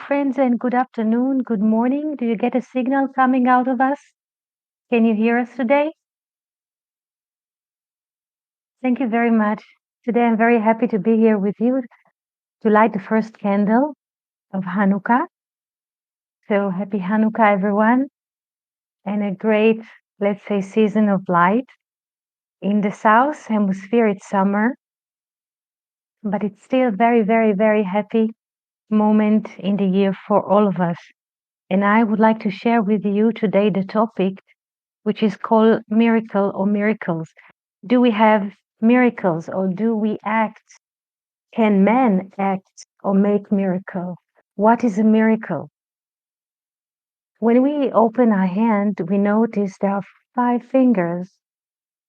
friends, and good afternoon, good morning. Do you get a signal coming out of us? Can you hear us today? Thank you very much. Today I'm very happy to be here with you to light the first candle of Hanukkah. So happy Hanukkah, everyone, and a great, let's say, season of light. In the South Hemisphere, it's summer, but it's still very, very, very happy moment in the year for all of us. And I would like to share with you today the topic which is called miracle or miracles. Do we have miracles or do we act? Can man act or make miracle? What is a miracle? When we open our hand, we notice there are 5 fingers,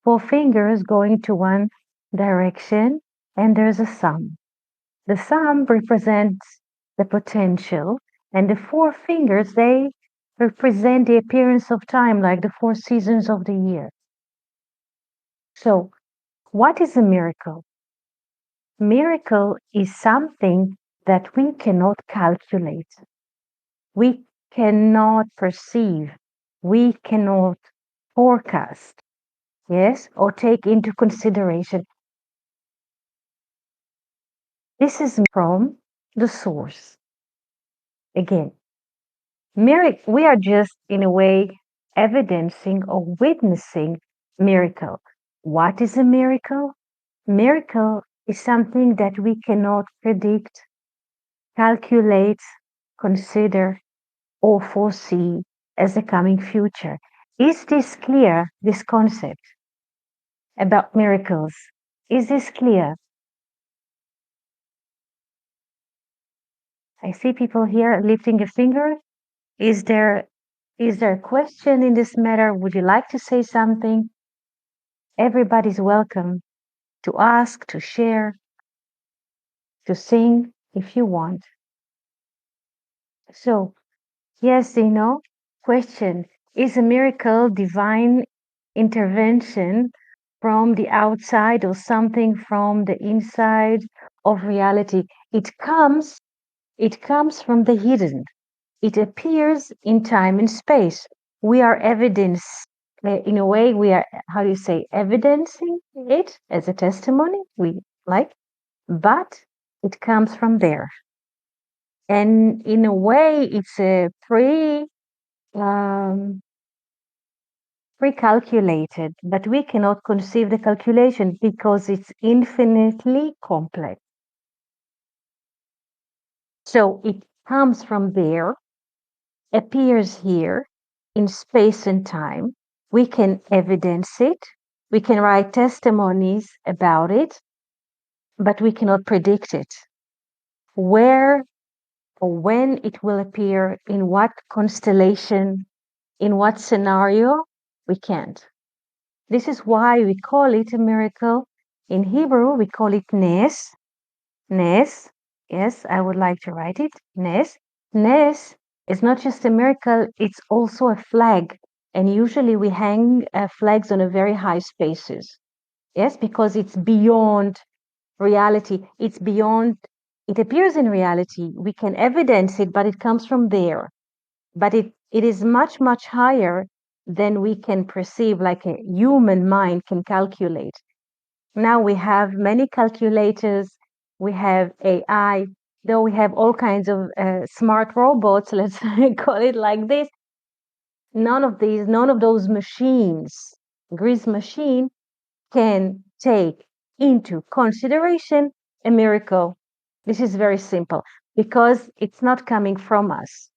4 fingers going to one direction, and there's a thumb. The thumb represents the potential, and the 4 fingers, they represent the appearance of time, like the 4 seasons of the year. So, what is a miracle? Miracle is something that we cannot calculate. We cannot perceive. We cannot forecast, yes, or take into consideration. This is from the source. Again, we are just in a way evidencing or witnessing miracle. What is a miracle? Miracle is something that we cannot predict, calculate, consider, or foresee as a coming future. Is this clear, this concept about miracles? Is this clear? I see people here lifting a finger. Is there a question in this matter? Would you like to say something? Everybody's welcome to ask, to share, to sing if you want. So, yes, question, is a miracle divine intervention from the outside or something from the inside of reality? It comes from the hidden. It appears in time and space. We are evidence, in a way, we are, how do you say, evidencing it as a testimony, but it comes from there. And in a way, it's a pre-calculated, but we cannot conceive the calculation because it's infinitely complex. So it comes from there, appears here in space and time. We can evidence it. We can write testimonies about it, but we cannot predict it. Where or when it will appear, in what constellation, in what scenario, we can't. This is why we call it a miracle. In Hebrew, we call it nes. Nes, yes, I would like to write it. Nes. Nes is not just a miracle, it's also a flag. And usually we hang flags on a very high spaces. Yes, because it's beyond reality. It's beyond, it appears in reality. We can evidence it, but it comes from there. But it is much, much higher than we can perceive, like a human mind can calculate. Now we have many calculators, we have AI, though we have all kinds of smart robots, let's call it like this. None of those machines, Grease machine, can take into consideration a miracle. This is very simple because it's not coming from us.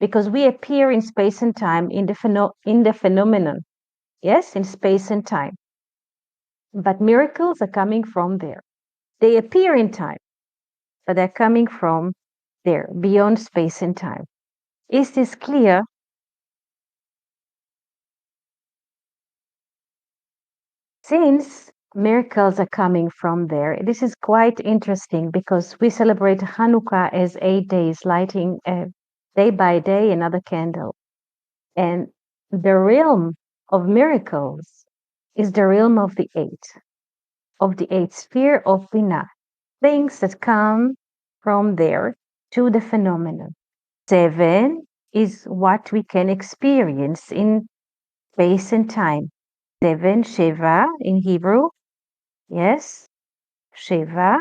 Because we appear in space and time in the phenomenon. Yes, in space and time. But miracles are coming from there. They appear in time, but they're coming from there, beyond space and time. Is this clear? Since miracles are coming from there, this is quite interesting because we celebrate Hanukkah as 8 days, lighting day by day another candle. And the realm of miracles is the realm of the eighth sphere of Binah, things that come from there to the phenomenon. 7 is what we can experience in space and time. 7, Sheva in Hebrew. Yes, Sheva.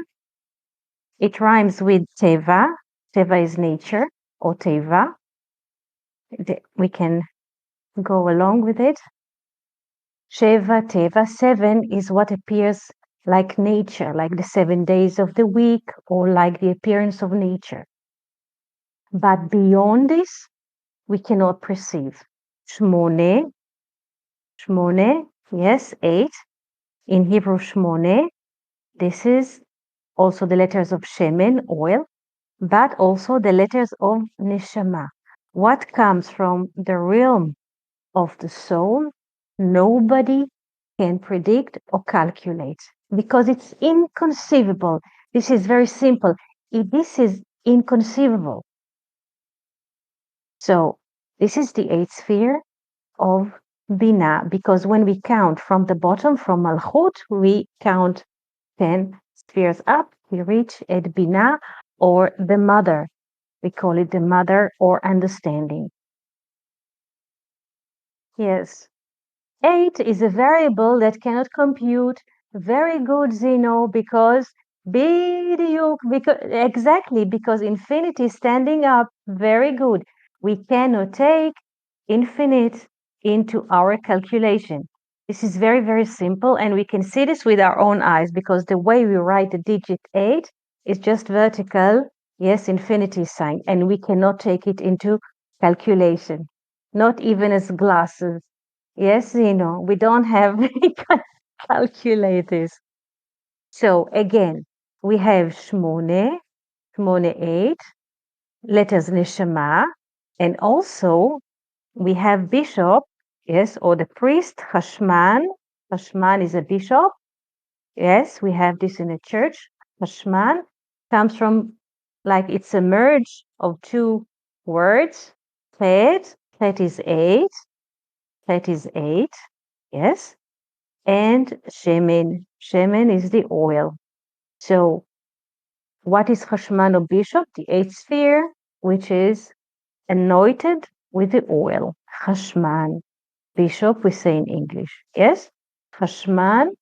It rhymes with Teva. Teva is nature, or Teva. We can go along with it. Sheva, Teva. 7 is what appears like nature, like the 7 days of the week, or like the appearance of nature. But beyond this, we cannot perceive. Shmone, yes, 8. In Hebrew, Shmone, this is also the letters of Shemen, oil, but also the letters of Neshama. What comes from the realm of the soul, nobody can predict or calculate because it's inconceivable. This is very simple. This is inconceivable. So this is the 8th sphere of Bina, because when we count from the bottom, from Malchut, we count 10 spheres up, we reach at Bina, or the mother. We call it the mother or understanding. Yes. 8 is a variable that cannot compute. Very good, Zeno, because exactly, because infinity standing up, very good. We cannot take infinite into our calculation. This is very, very simple, and we can see this with our own eyes because the way we write the digit 8 is just vertical, yes, infinity sign, and we cannot take it into calculation, not even as glasses. Yes, we don't have calculators. So again, we have Shmone, 8, letters Neshama, and also we have bishop, yes, or the priest, Hashman. Hashman is a bishop. Yes, we have this in a church. Hashman comes from, like, it's a merge of two words. Plet is 8. Plet is 8, yes. And Shemen. Shemen is the oil. So what is Hashman or bishop? The 8th sphere, which is anointed with the oil. Hashman. Bishop, we say in English. Yes? Hashman,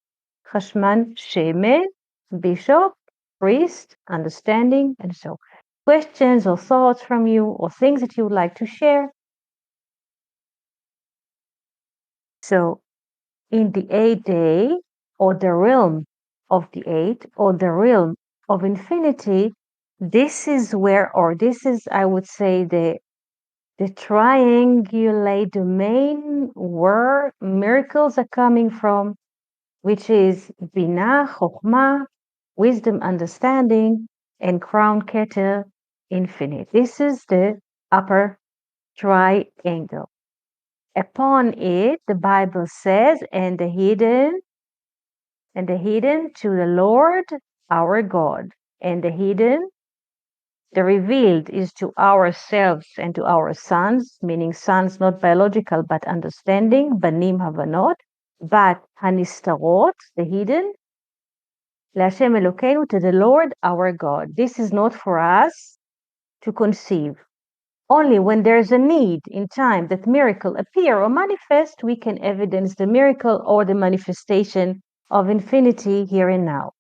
Shemen, bishop, priest, understanding, and so. Questions or thoughts from you or things that you would like to share? So, in the 8th day, or the realm of the 8, or the realm of infinity, this is where, or this is, I would say, the triangulate domain where miracles are coming from, which is Binah, Chokhmah, wisdom, understanding, and Crown Keter, infinite. This is the upper triangle. Upon it, the Bible says, and the hidden to the Lord our God, and the hidden, the revealed is to ourselves and to our sons, meaning sons not biological but understanding, banim havanot, but hanistarot, the hidden, LaHashem Elokeinu, to the Lord our God. This is not for us to conceive. Only when there's a need in time that miracle appear or manifest, we can evidence the miracle or the manifestation of infinity here and now.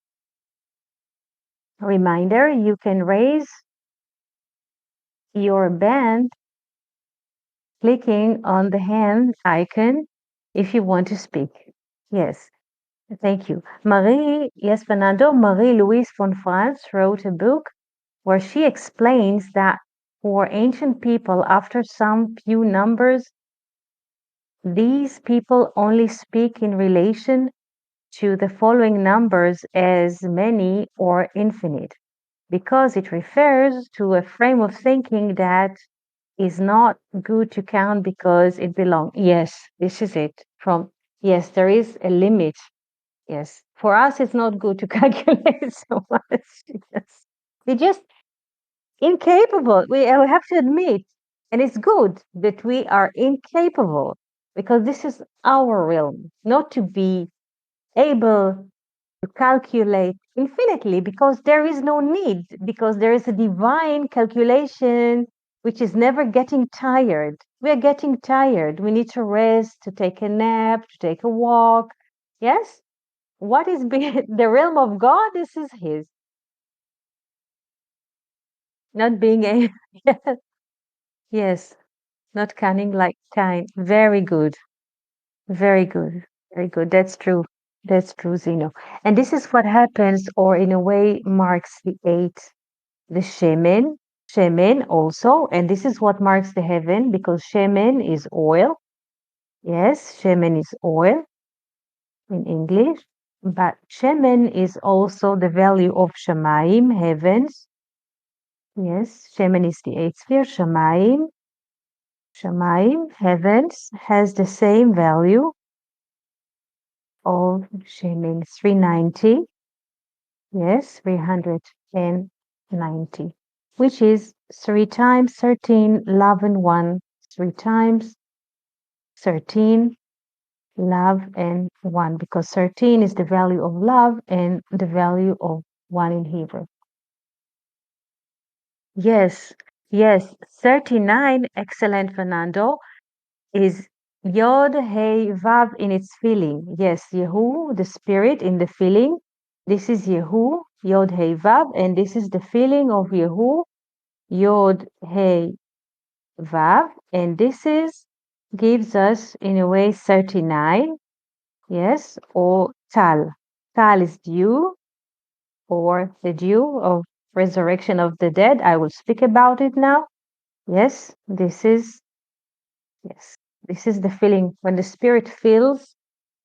Reminder, you can raise your band clicking on the hand icon if you want to speak. Yes, thank you. Fernando, Marie-Louise von Franz wrote a book where she explains that for ancient people, after some few numbers, these people only speak in relation to the following numbers as many or infinite, because it refers to a frame of thinking that is not good to count because it belongs. Yes, this is it. Yes, there is a limit. Yes, for us, it's not good to calculate so much. Yes. We just incapable. We have to admit, and it's good that we are incapable because this is our realm, not to be able to calculate infinitely because there is no need, because there is a divine calculation which is never getting tired. We're getting tired. We need to rest, to take a nap, to take a walk. Yes? What is the realm of God? This is His. Not being a, yes, yes, not cunning like kind. Very good. Very good. Very good. That's true. That's true, Zeno. And this is what happens, or in a way, marks the eight, the Shemen. Shemen also. And this is what marks the heaven because Shemen is oil. Yes, Shemen is oil in English. But Shemen is also the value of Shemaim, heavens. Yes, Shemen is the eighth sphere. Shemaim, heavens, has the same value of Shemin 390. Yes, 390, which is 3 times 13, love and 1. 3 times 13, love and 1, because 13 is the value of love and the value of 1 in Hebrew. Yes, yes, 39, excellent, Fernando, is Yod, Hey, Vav in its feeling. Yes, Yehu, the spirit in the feeling. This is Yehu, Yod, Hey, Vav, and this is the feeling of Yehu, Yod, Hey, Vav, and this is gives us in a way 39. Yes, or Tal. Tal is dew, or the dew of resurrection of the dead. I will speak about it now. Yes, yes, this is the feeling when the spirit fills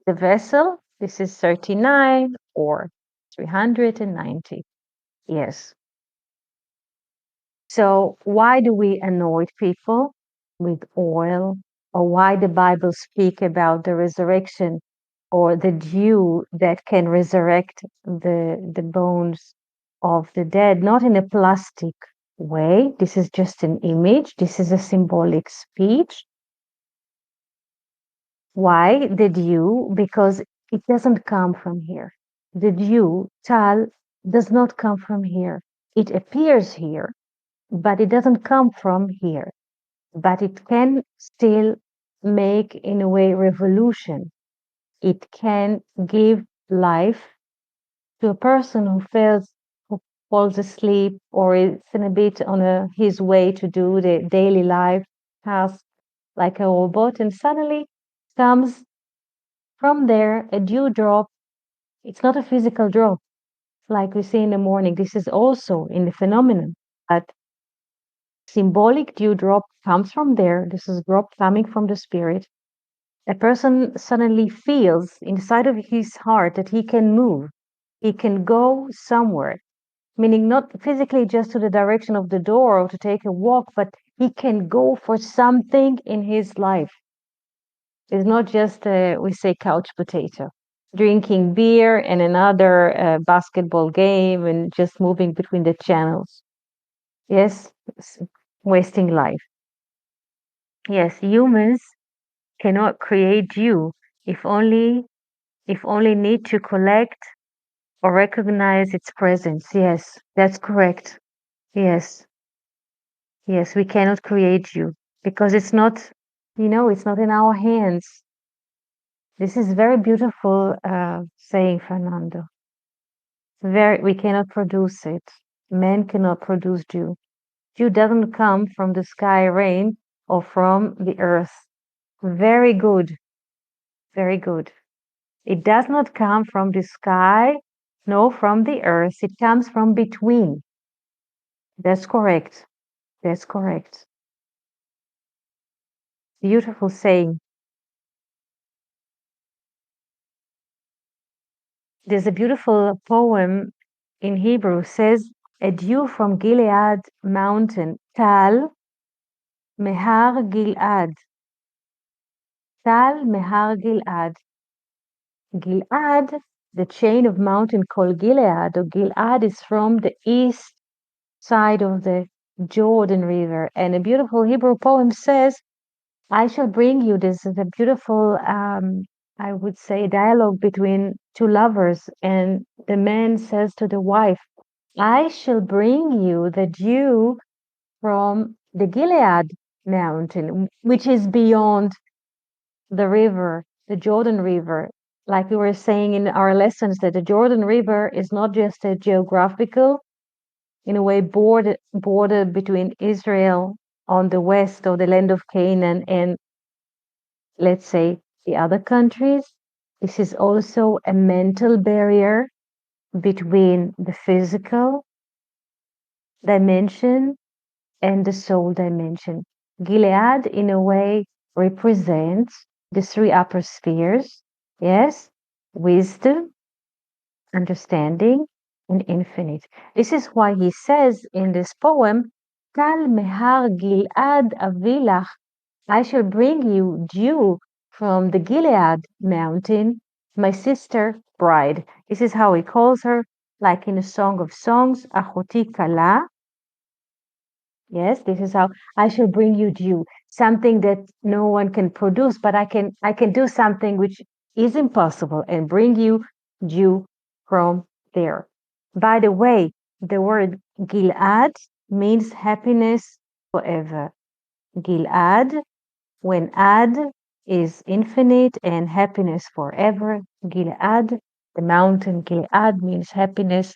the vessel. This is 39 or 390. Yes. So why do we anoint people with oil? Or why the Bible speak about the resurrection or the dew that can resurrect the bones of the dead, not in a plastic way. This is just an image. This is a symbolic speech. Why the dew? Because it doesn't come from here. The dew, tal, does not come from here. It appears here, but it doesn't come from here. But it can still make, in a way, revolution. It can give life to a person who falls asleep or is in a bit on his way to do the daily life task like a robot, and suddenly comes from there a dewdrop. It's not a physical drop like we see in the morning. This is also in the phenomenon, but symbolic dewdrop comes from there. This is a drop coming from the spirit. A person suddenly feels inside of his heart that he can move, he can go somewhere, meaning not physically just to the direction of the door or to take a walk, but he can go for something in his life. It's not just, we say, couch potato, drinking beer and another basketball game and just moving between the channels. Yes, wasting life. Yes, humans cannot create you if only need to collect or recognize its presence. Yes, that's correct. Yes, yes, we cannot create you because it's not, it's not in our hands. This is very beautiful saying, Fernando. We cannot produce it. Man cannot produce dew. Dew doesn't come from the sky rain or from the earth. Very good. Very good. It does not come from the sky, no, from the earth. It comes from between. That's correct. That's correct. Beautiful saying. There's a beautiful poem in Hebrew says, a dew from Gilead mountain, Tal Mehar Gilad. Tal Mehar Gilad. Gilad, the chain of mountain called Gilead, or Gilad is from the east side of the Jordan River. And a beautiful Hebrew poem says, I shall bring you, this is a beautiful, I would say, dialogue between two lovers. And the man says to the wife, I shall bring you the dew from the Gilead mountain, which is beyond the river, the Jordan River. Like we were saying in our lessons, that the Jordan River is not just a geographical, in a way, border between Israel on the west or the land of Canaan and, let's say, the other countries. This is also a mental barrier between the physical dimension and the soul dimension. Gilead, in a way, represents the three upper spheres. Yes, wisdom, understanding, and infinite. This is why he says in this poem, Tal mehar Gilad avilach, I shall bring you dew from the Gilead mountain, my sister bride. This is how he calls her, like in a Song of Songs, Achoti Kala. Yes, this is how I shall bring you dew, something that no one can produce, but I can do something which is impossible and bring you dew from there. By the way, the word Gilad means happiness forever. Gilad, when Ad is infinite and happiness forever, Gilead, the mountain Gilead means happiness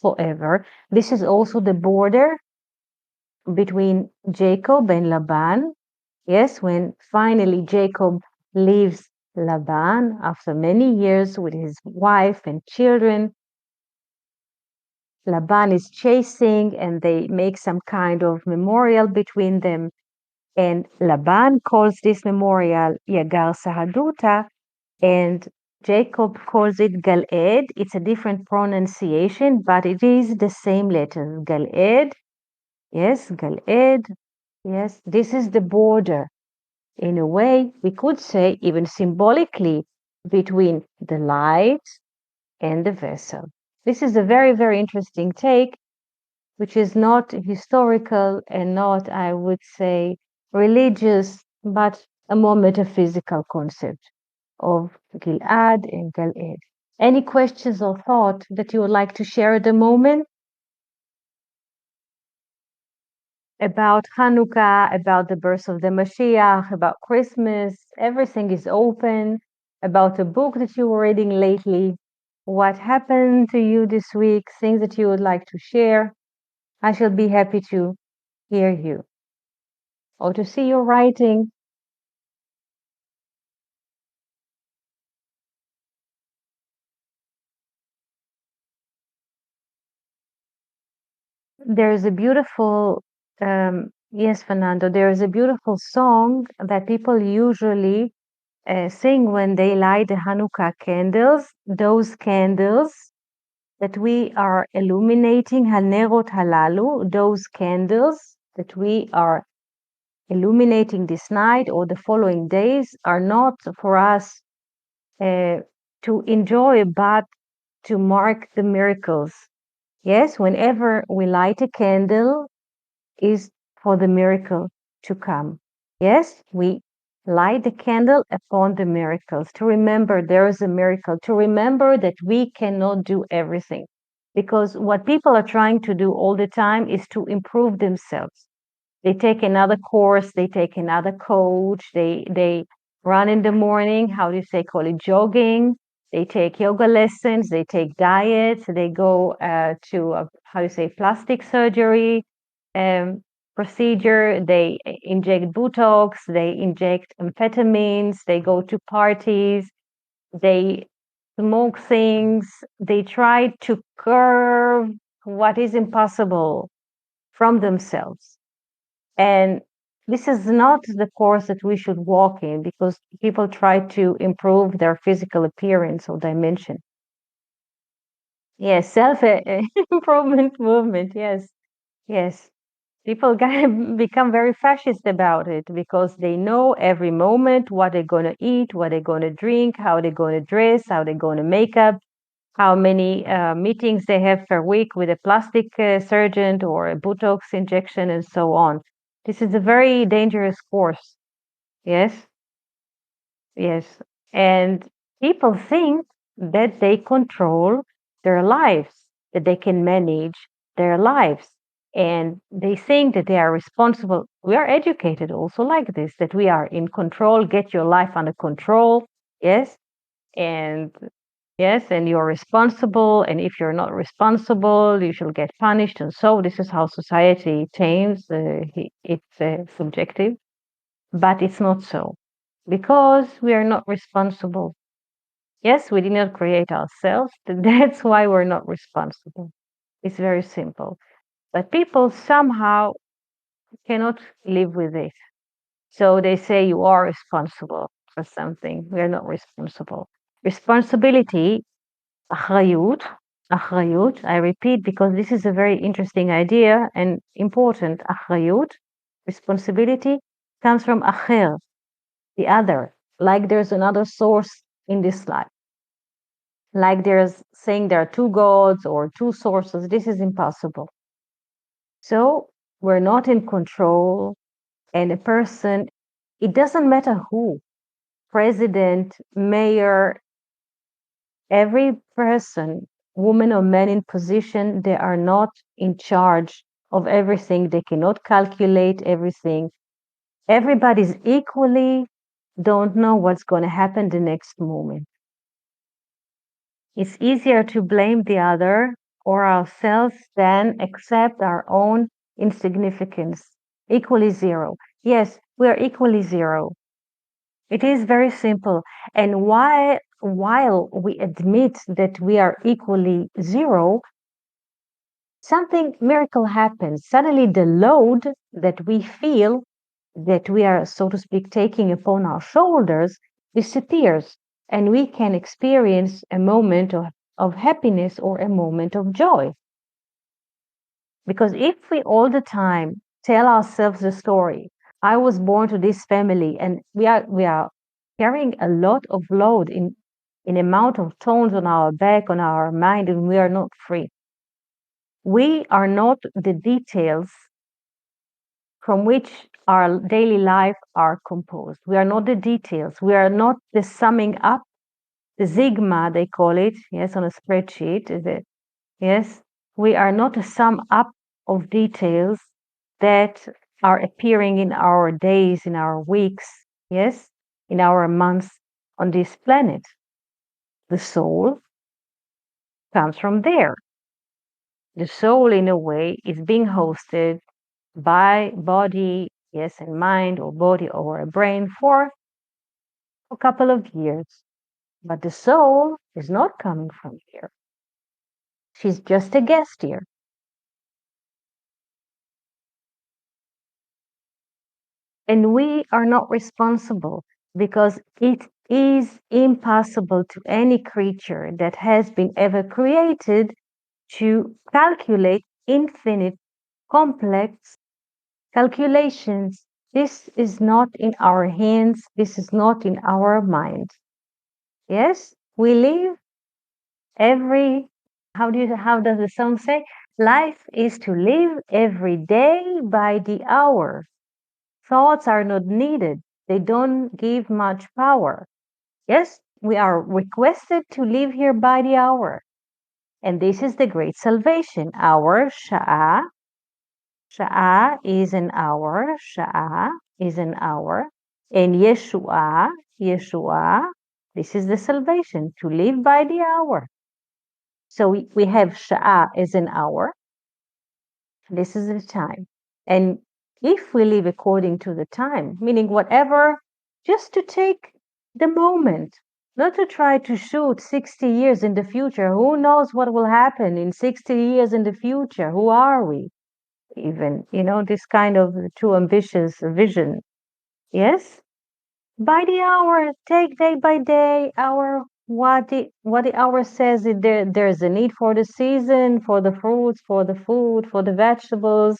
forever. This is also the border between Jacob and Laban. Yes, when finally Jacob leaves Laban after many years with his wife and children, Laban is chasing and they make some kind of memorial between them. And Laban calls this memorial Yagar Sahaduta, and Jacob calls it Galed. It's a different pronunciation, but it is the same letter. Galed, yes, Galed, yes. This is the border. In a way, we could say, even symbolically, between the light and the vessel. This is a very, very interesting take, which is not historical and not, I would say, religious, but a more metaphysical concept of Gilad and Galed. Any questions or thought that you would like to share at the moment about Hanukkah, about the birth of the Mashiach, about Christmas? Everything is open. About a book that you were reading lately, what happened to you this week, things that you would like to share. I shall be happy to hear you or to see your writing. There is a beautiful, yes, Fernando, there is a beautiful song that people usually sing when they light the Hanukkah candles, those candles that we are illuminating, Hanerot Halalu, those candles that we are illuminating this night or the following days are not for us uh, to enjoy, but to mark the miracles. Yes, whenever we light a candle, is for the miracle to come. Yes, we light the candle upon the miracles to remember there is a miracle, to remember that we cannot do everything. Because what people are trying to do all the time is to improve themselves. They take another course, they take another coach, they run in the morning, how do you say, call it jogging, they take yoga lessons, they take diets, they go to how do you say, plastic surgery um, procedure, they inject Botox, they inject amphetamines, they go to parties, they smoke things, they try to curb what is impossible from themselves. And this is not the course that we should walk in because people try to improve their physical appearance or dimension. Yes, self improvement movement. Yes, yes. People become very fascist about it because they know every moment what they're going to eat, what they're going to drink, how they're going to dress, how they're going to make up, how many meetings they have per week with a plastic surgeon or a Botox injection, and so on. This is a very dangerous course. Yes, yes. And people think that they control their lives, that they can manage their lives. and they think that they are responsible. We are educated also like this, that we are in control, get your life under control. Yes. And yes, and you're responsible. And if you're not responsible, you shall get punished. And so this is how society tames. It's subjective, but it's not so because we are not responsible. Yes, we did not create ourselves. That's why we're not responsible. It's very simple. But people somehow cannot live with it. So they say you are responsible for something. We are not responsible. Responsibility, אחריות, אחריות, I repeat because this is a very interesting idea and important. אחריות, responsibility, comes from אחר, the other. Like there's another source in this life. Like there's saying there are two gods or two sources. This is impossible. So we're not in control, and a person, it doesn't matter who, president, mayor, every person, woman or man in position, they are not in charge of everything. They cannot calculate everything. Everybody's equally don't know what's going to happen the next moment. It's easier to blame the other or ourselves than accept our own insignificance. Equally zero. Yes, we are equally zero. It is very simple. And while we admit that we are equally zero, something miracle happens. Suddenly the load that we feel that we are, so to speak, taking upon our shoulders disappears, and we can experience a moment of happiness or a moment of joy. Because if we all the time tell ourselves the story, I was born to this family, and we are carrying a lot of load in amount of tones on our back, on our mind, and we are not free. We are not the details from which our daily life are composed. We are not the details. We are not the summing up, the sigma they call it, yes, on a spreadsheet, is it? Yes, we are not a sum up of details that are appearing in our days, in our weeks, yes, in our months on this planet. The soul comes from there. The soul, in a way, is being hosted by body, yes, and mind, or body or a brain for a couple of years. But the soul is not coming from here. She's just a guest here. And we are not responsible because it is impossible to any creature that has been ever created to calculate infinite complex calculations. This is not in our hands. This is not in our mind. Yes, we live every, how does the song say? Life is to live every day by the hour. Thoughts are not needed. They don't give much power. Yes, we are requested to live here by the hour. And this is the great salvation. Hour, sha'ah. Sha'ah is an hour. Sha'ah is an hour. And Yeshua, Yeshua, this is the salvation, to live by the hour. So we have sha'ah as an hour. This is the time. And if we live according to the time, meaning whatever, just to take the moment, not to try to shoot 60 years in the future. Who knows what will happen in 60 years in the future? Who are we? Even, this kind of too ambitious vision. Yes? By the hour, take day by day, hour, what the hour says, there's a need for the season, for the fruits, for the food, for the vegetables,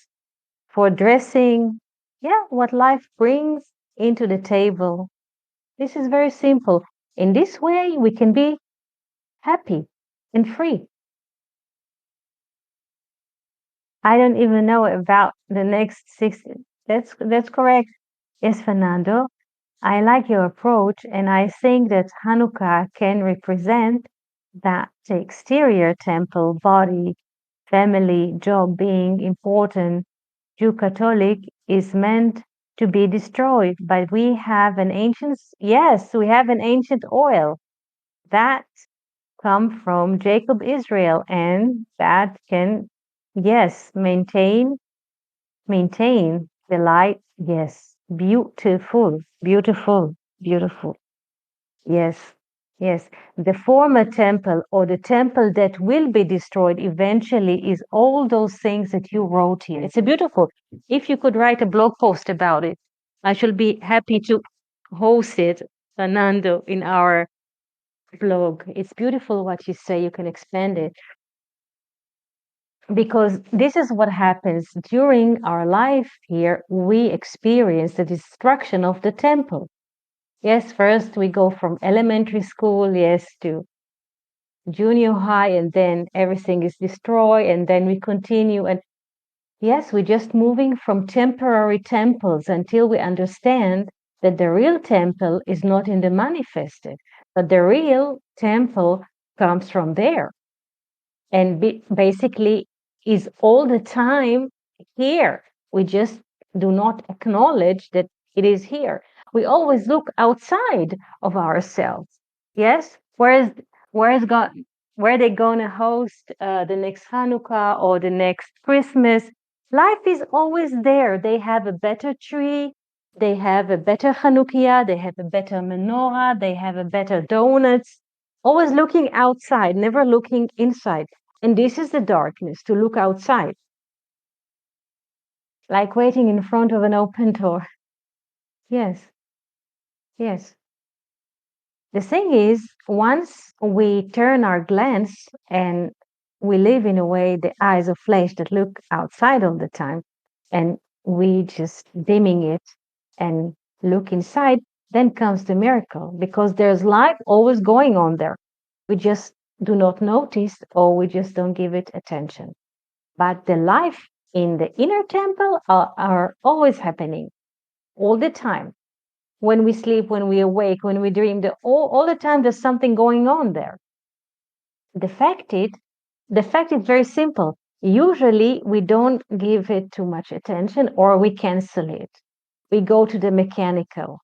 for dressing. Yeah, what life brings into the table. This is very simple. In this way, we can be happy and free. I don't even know about the next six. That's correct. Yes, Fernando. I like your approach, and I think that Hanukkah can represent that the exterior temple body family, job being important, Jew Catholic is meant to be destroyed. But we have an ancient, yes, we have an ancient oil that come from Jacob Israel and that can, yes, maintain the light. Yes, beautiful, beautiful, beautiful. Yes, yes. The former temple or the temple that will be destroyed eventually is all those things that you wrote here. It's a beautiful. If you could write a blog post about it, I shall be happy to host it, Fernando, in our blog. It's beautiful what you say. You can expand it because this is what happens during our life here. We experience the destruction of the temple. Yes, first we go from elementary school, yes, to junior high, and then everything is destroyed, and then we continue. And yes, we're just moving from temporary temples until we understand that the real temple is not in the manifested, but the real temple comes from there and basically is all the time here. We just do not acknowledge that it is here. We always look outside of ourselves. Yes, where is God? Where they gonna host the next Hanukkah or the next Christmas? Life is always there. They have a better tree. They have a better Hanukkah. They have a better menorah. They have a better donuts. Always looking outside, never looking inside. And this is the darkness, to look outside, like waiting in front of an open door. Yes, yes. The thing is, once we turn our glance and we live in a way, the eyes of flesh that look outside all the time, and we just dimming it and look inside, then comes the miracle because there's life always going on there. We just do not notice or we just don't give it attention. But the life in the inner temple are always happening all the time. When we sleep, when we awake, when we dream, all the time there's something going on there. The fact is, the fact is very simple. Usually we don't give it too much attention or we cancel it. We go to the mechanical.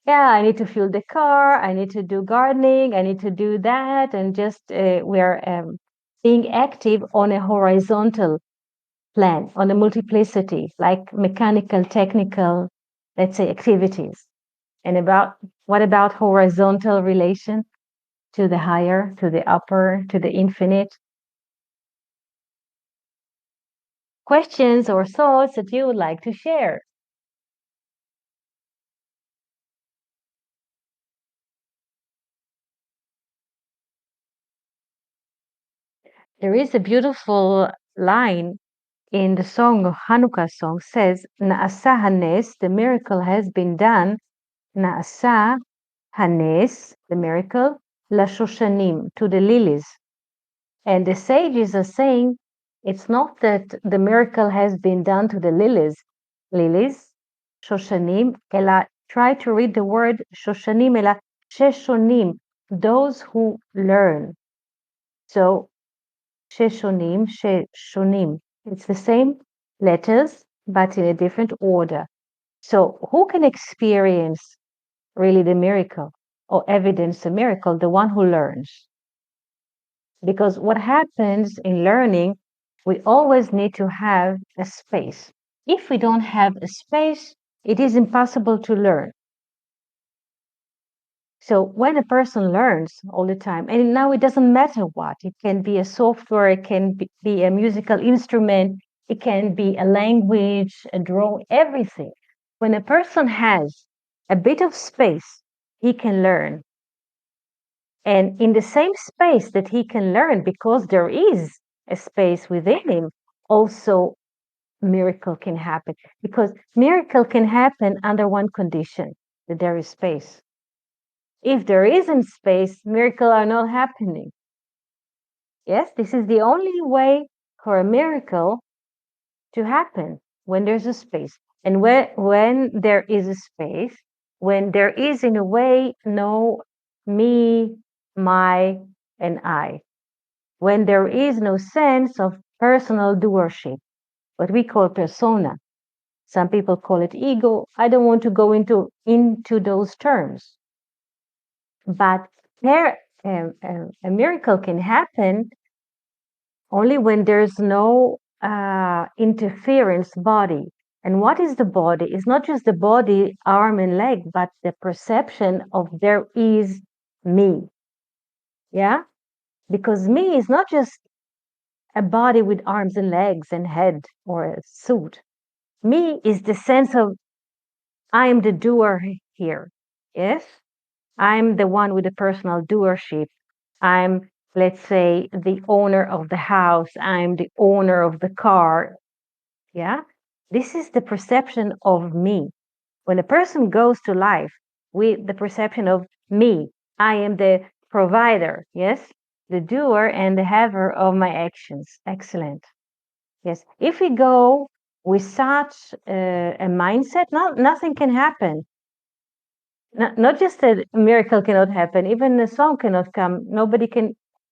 Yeah, I need to fuel the car. I need to do gardening. I need to do that. And just we're being active on a horizontal plan, on a multiplicity, like mechanical, technical, let's say, activities. And about what about horizontal relation to the higher, to the upper, to the infinite? Questions or thoughts that you would like to share? There is a beautiful line in the song of Hanukkah song says, Na'asa Hanes, the miracle has been done. Na'asa Hanes, the miracle, La Shoshanim, to the lilies. And the sages are saying it's not that the miracle has been done to the lilies, Shoshanim, ela, try to read the word Shoshanim, ela, Sheshonim, those who learn. So, Sheshonim, it's the same letters, but in a different order. So, who can experience really the miracle or evidence the miracle? The one who learns. Because what happens in learning, we always need to have a space. If we don't have a space, it is impossible to learn. So when a person learns all the time, and now it doesn't matter what, it can be a software, it can be a musical instrument, it can be a language, a drawing, everything. When a person has a bit of space, he can learn. And in the same space that he can learn, because there is a space within him, also miracle can happen. Because miracle can happen under one condition, that there is space. If there isn't space, miracles are not happening. Yes, this is the only way for a miracle to happen when there's a space. And when there is a space, when there is in a way no me, my, and I, when there is no sense of personal doership, what we call persona. Some people call it ego. I don't want to go into those terms. But there, a miracle can happen only when there's no interference body. And what is the body? It's not just the body, arm and leg, but the perception of there is me. Yeah? Because me is not just a body with arms and legs and head or a suit. Me is the sense of I am the doer here. Yes? I'm the one with the personal doership. I'm, let's say, the owner of the house. I'm the owner of the car. Yeah? This is the perception of me. When a person goes to life with the perception of me, I am the provider, yes? The doer and the haver of my actions. Excellent. Yes. If we go with such a mindset, nothing can happen. Not just a miracle cannot happen, even a song cannot come.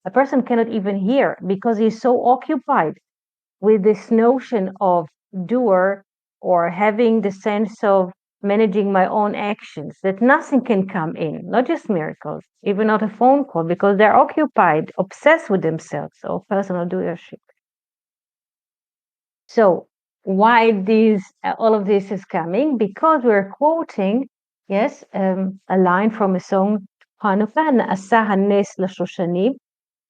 A person cannot even hear because he's so occupied with this notion of doer or having the sense of managing my own actions that nothing can come in, not just miracles, even not a phone call, because they're occupied, obsessed with themselves, or personal doership. So why all of this is coming? Because we're quoting, yes, a line from a song, Hanukkah, Na'asa hanes l'shoshanim.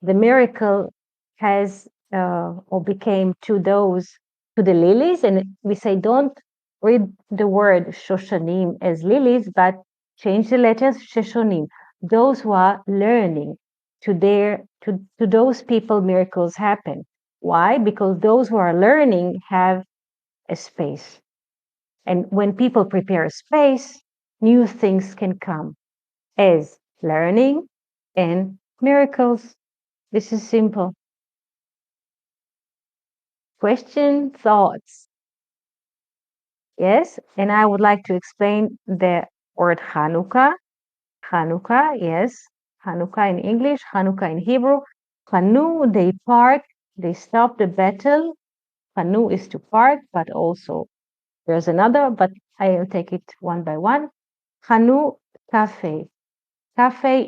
The miracle has or became to the lilies, and we say don't read the word shoshanim as lilies, but change the letters shoshanim. Those who are learning, to those people miracles happen. Why? Because those who are learning have a space. And when people prepare a space, new things can come as learning and miracles. This is simple. Question, thoughts? Yes, and I would like to explain the word Hanukkah. Hanukkah, yes. Hanukkah in English, Hanukkah in Hebrew. Hanu, they part, they stop the battle. Hanu is to part, but also there's another, but I will take it one by one. Hanu, cafe. Cafe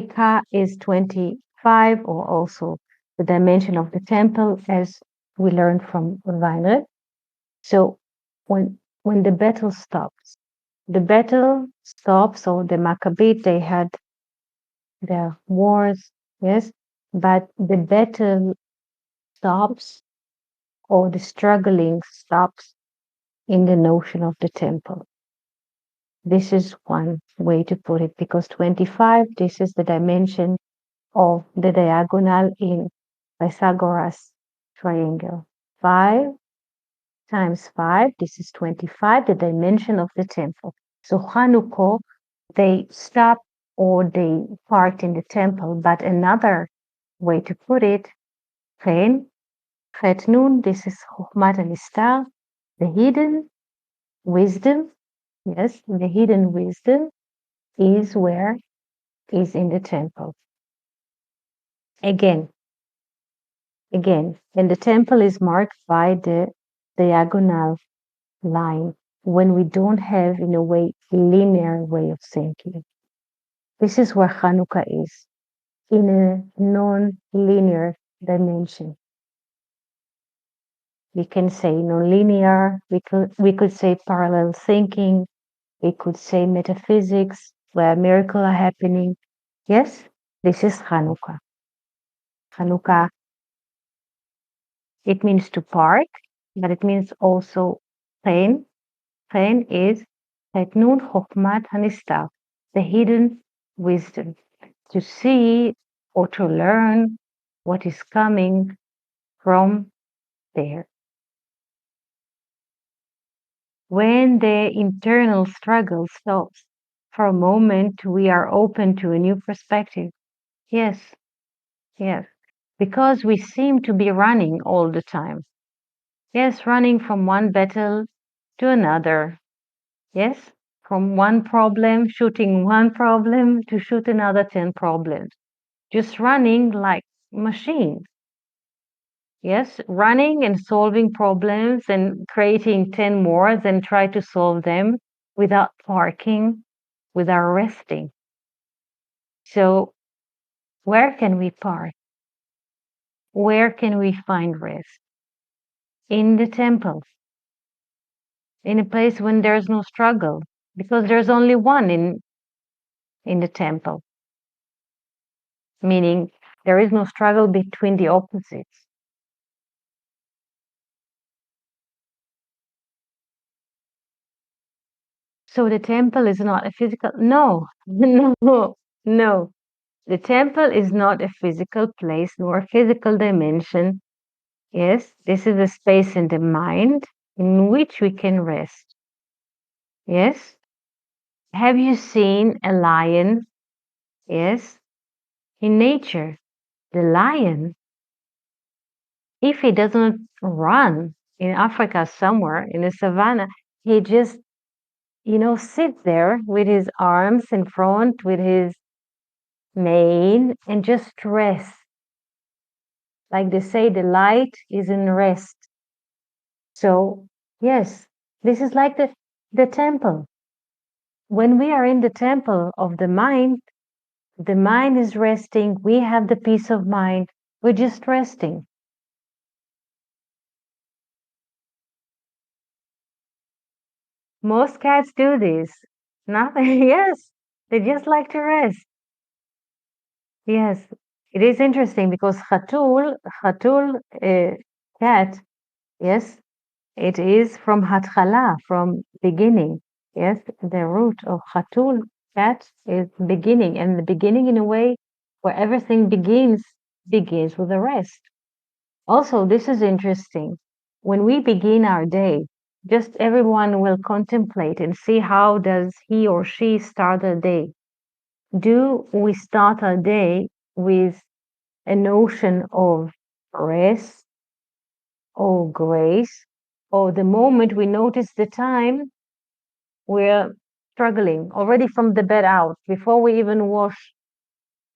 Ka is 25, or also the dimension of the temple, as we learned from Weinreb. So when the battle stops, or the Maccabee, they had their wars, yes, but the battle stops, or the struggling stops in the notion of the temple. This is one way to put it, because 25, this is the dimension of the diagonal in Pythagoras triangle. 5 times 5, this is 25, the dimension of the temple. So Hanukkah, they stop or they part in the temple, but another way to put it, Chen, Chet Nun, this is Chokhmat Anistar, the hidden wisdom. Yes, the hidden wisdom is in the temple. Again, and the temple is marked by the diagonal line when we don't have, in a way, a linear way of thinking. This is where Hanukkah is, in a non-linear dimension. We can say non-linear, we could say parallel thinking, we could say metaphysics, where miracles are happening. Yes, this is Hanukkah. Hanukkah, it means to part, but it means also pain. Pain is Nun Chokhmat Hanistar, the hidden wisdom, to see or to learn what is coming from there. When the internal struggle stops, for a moment we are open to a new perspective. Yes, yes, because we seem to be running all the time. Yes, running from one battle to another. Yes, from one problem, shooting one problem to shoot another 10 problems. Just running like machines. Yes, running and solving problems and creating 10 more, then try to solve them without parking, without resting. So, where can we park? Where can we find rest? In the temple, in a place when there's no struggle, because there's only one in the temple, meaning there is no struggle between the opposites. So the temple is not a physical, no, no, no. The temple is not a physical place nor a physical dimension. Yes, this is a space in the mind in which we can rest. Yes. Have you seen a lion? Yes. In nature, the lion, if he doesn't run in Africa somewhere in the savannah, he just, sits there with his arms in front, with his mane, and just rest. Like they say, the light is in rest. So, yes, this is like the temple. When we are in the temple of the mind is resting. We have the peace of mind. We're just resting. Most cats do this. Nothing. Yes, they just like to rest. Yes, it is interesting because Khatul, cat, yes, it is from Hatchala, from beginning. Yes, the root of Khatul, cat, is beginning. And the beginning, in a way, where everything begins with a rest. Also, this is interesting. When we begin our day, just everyone will contemplate and see how does he or she start a day. Do we start our day with a notion of rest or grace, or the moment we notice the time, we're struggling already from the bed out before we even wash?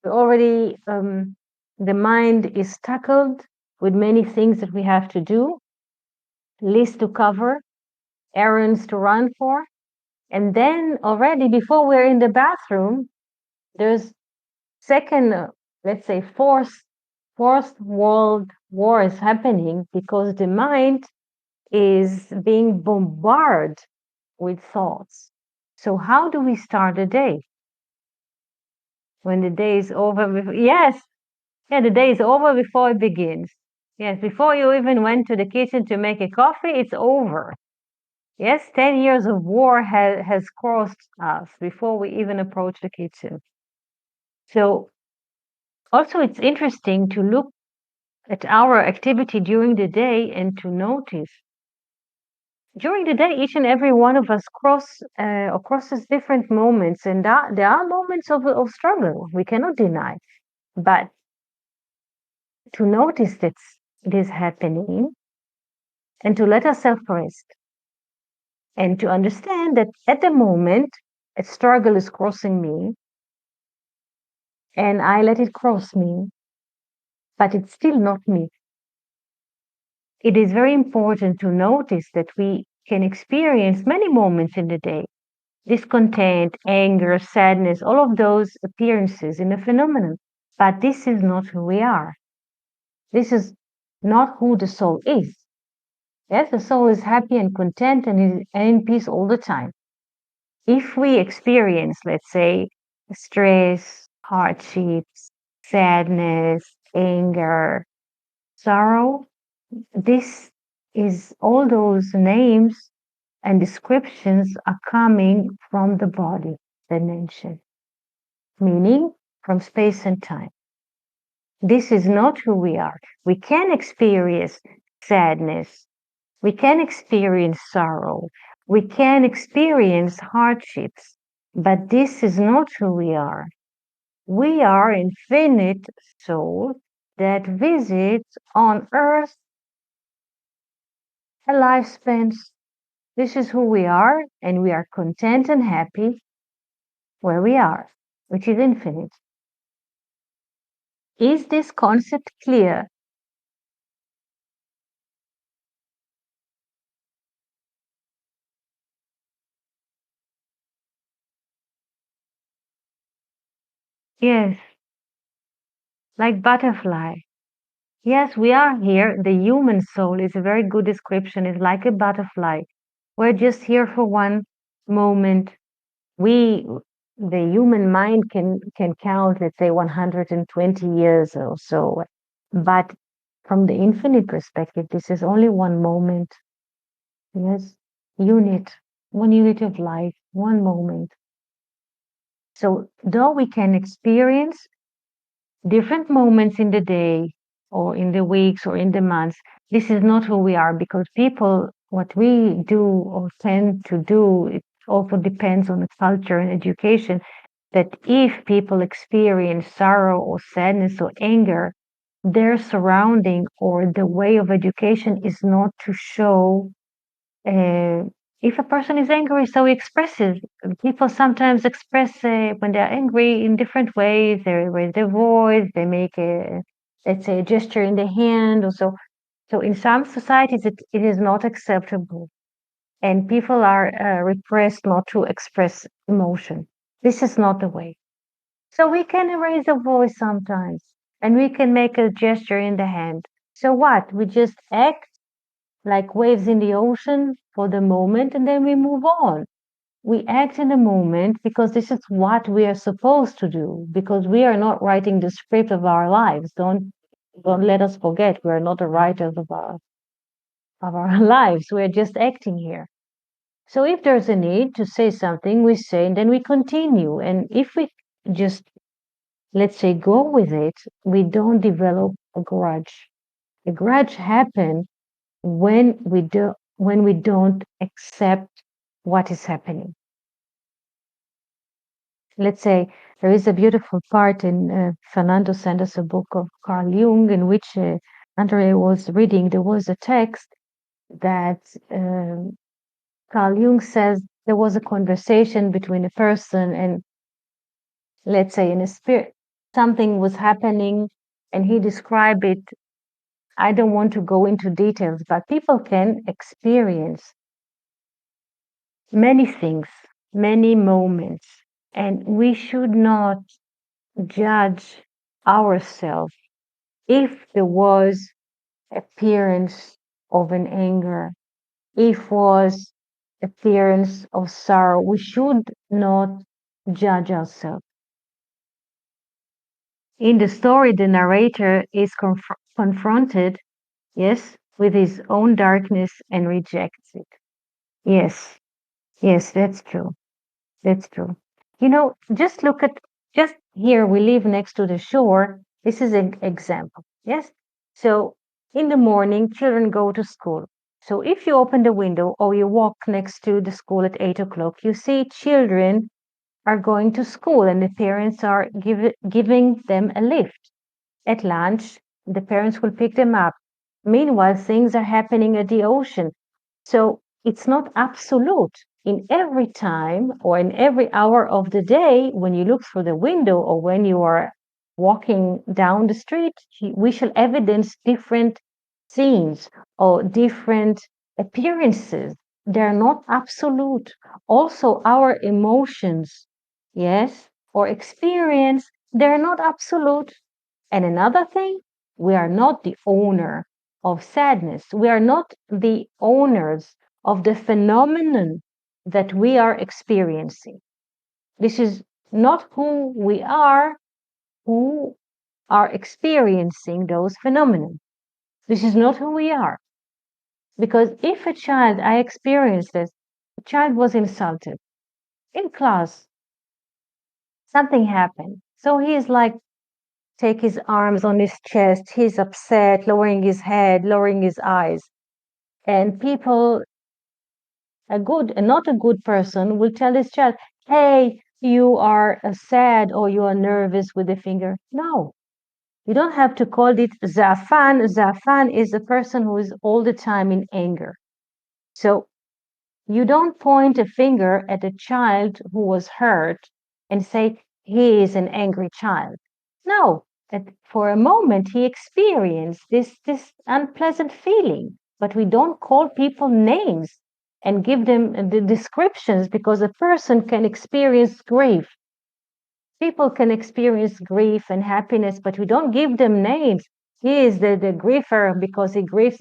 Already, the mind is tackled with many things that we have to do, list to cover, errands to run for. And then already before we're in the bathroom, there's second, let's say fourth world war is happening because the mind is being bombarded with thoughts. So how do we start a day? When the day is over? Yes, yeah, the day is over before it begins. Yes, before you even went to the kitchen to make a coffee, it's over. Yes, 10 years of war has crossed us before we even approach the kitchen. So, also, it's interesting to look at our activity during the day and to notice during the day, each and every one of us crosses different moments, and there are moments of struggle. We cannot deny, but to notice that it is happening and to let ourselves rest and to understand that at the moment a struggle is crossing me and I let it cross me, but it's still not me. It is very important to notice that we can experience many moments in the day: discontent, anger, sadness, all of those appearances in a phenomenon. But this is not who we are. This is not who the soul is. Yes, the soul is happy and content and in peace all the time. If we experience, let's say, stress, hardships, sadness, anger, sorrow, this is all those names and descriptions are coming from the body dimension, meaning from space and time. This is not who we are. We can experience sadness. We can experience sorrow. We can experience hardships, but this is not who we are. We are infinite soul that visits on earth a lifespan. This is who we are, and we are content and happy where we are, which is infinite. Is this concept clear? Yes, like butterfly. Yes, we are here. The human soul is a very good description. It's like a butterfly. We're just here for one moment. We, the human mind can count, let's say, 120 years or so. But from the infinite perspective, this is only one moment. Yes, unit, one unit of life, one moment. So though we can experience different moments in the day or in the weeks or in the months, this is not who we are because people, what we do or tend to do, it also depends on the culture and education. That if people experience sorrow or sadness or anger, their surrounding or the way of education is not to show uh, if a person is angry, so he expresses. People sometimes express when they're angry in different ways. They raise their voice, they make a, let's say, a gesture in the hand or so. So in some societies, it is not acceptable, and people are repressed not to express emotion. This is not the way. So we can raise a voice sometimes, and we can make a gesture in the hand. So what? We just act like waves in the ocean for the moment and then we move on. We act in the moment because this is what we are supposed to do, because we are not writing the script of our lives. Don't let us forget we are not the writers of our lives. We're just acting here. So if there's a need to say something, we say and then we continue. And if we just let's say go with it, we don't develop a grudge. A grudge happens when we don't accept what is happening. Let's say there is a beautiful part in Fernando Sander's book of Carl Jung in which Andre was reading. There was a text that Carl Jung says there was a conversation between a person and let's say in a spirit something was happening and he described it. I don't want to go into details, but people can experience many things, many moments, and we should not judge ourselves if there was appearance of an anger, if was appearance of sorrow. We should not judge ourselves. In the story, the narrator is confronted, yes, with his own darkness and rejects it. Yes, yes, that's true. That's true. Just look at just here we live next to the shore. This is an example. Yes. So in the morning, children go to school. So if you open the window or you walk next to the school at 8 o'clock, you see children are going to school and the parents are giving them a lift. At lunch, the parents will pick them up. Meanwhile, things are happening at the ocean. So it's not absolute. In every time or in every hour of the day, when you look through the window or when you are walking down the street, we shall evidence different scenes or different appearances. They're not absolute. Also, our emotions, yes, or experience, they're not absolute. And another thing, we are not the owner of sadness. We are not the owners of the phenomenon that we are experiencing. This is not who we are, who are experiencing those phenomena. This is not who we are. Because if a child, I experienced this, a child was insulted in class, something happened. So he is like, take his arms on his chest. He's upset, lowering his head, lowering his eyes. And people, not a good person, will tell his child, hey, you are sad or you are nervous with the finger. No, you don't have to call it Zafan. Zafan is a person who is all the time in anger. So you don't point a finger at a child who was hurt and say, he is an angry child. No, that for a moment he experienced this unpleasant feeling, but we don't call people names and give them the descriptions because a person can experience grief. People can experience grief and happiness, but we don't give them names. He is the griefer because he grieves.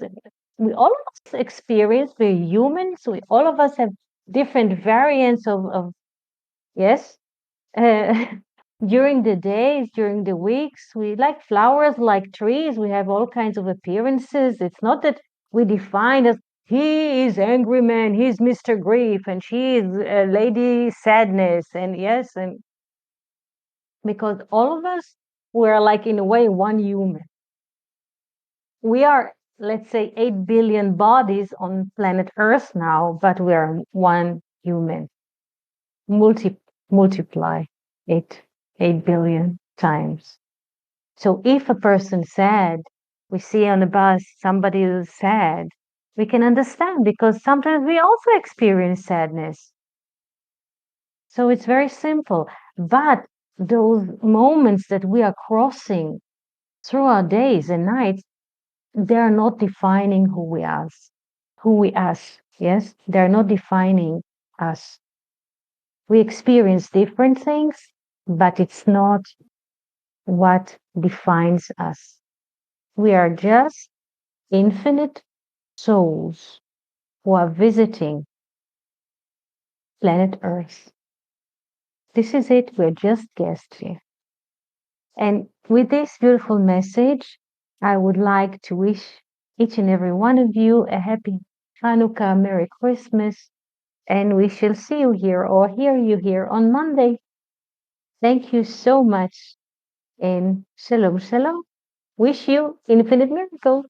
We all of us experience, we're humans. We all of us have different variants of yes. Uh, during the days, during the weeks, we like flowers, like trees. We have all kinds of appearances. It's not that we define as he is angry man, he's Mr. Grief, and she is Lady Sadness, and yes, and because all of us we're like in a way one human. We are, let's say, 8 billion bodies on planet Earth now, but we are one human. Multi multiply it 8 billion times. So if a person's sad, we see on the bus somebody who's sad, we can understand because sometimes we also experience sadness. So it's very simple. But those moments that we are crossing through our days and nights, they are not defining who we us. Yes, they're not defining us. We experience different things, but it's not what defines us. We are just infinite souls who are visiting planet Earth. This is it. We're just guests here. And with this beautiful message, I would like to wish each and every one of you a happy Hanukkah, Merry Christmas, and we shall see you here or hear you here on Monday. Thank you so much, and shalom, shalom. Wish you infinite miracles.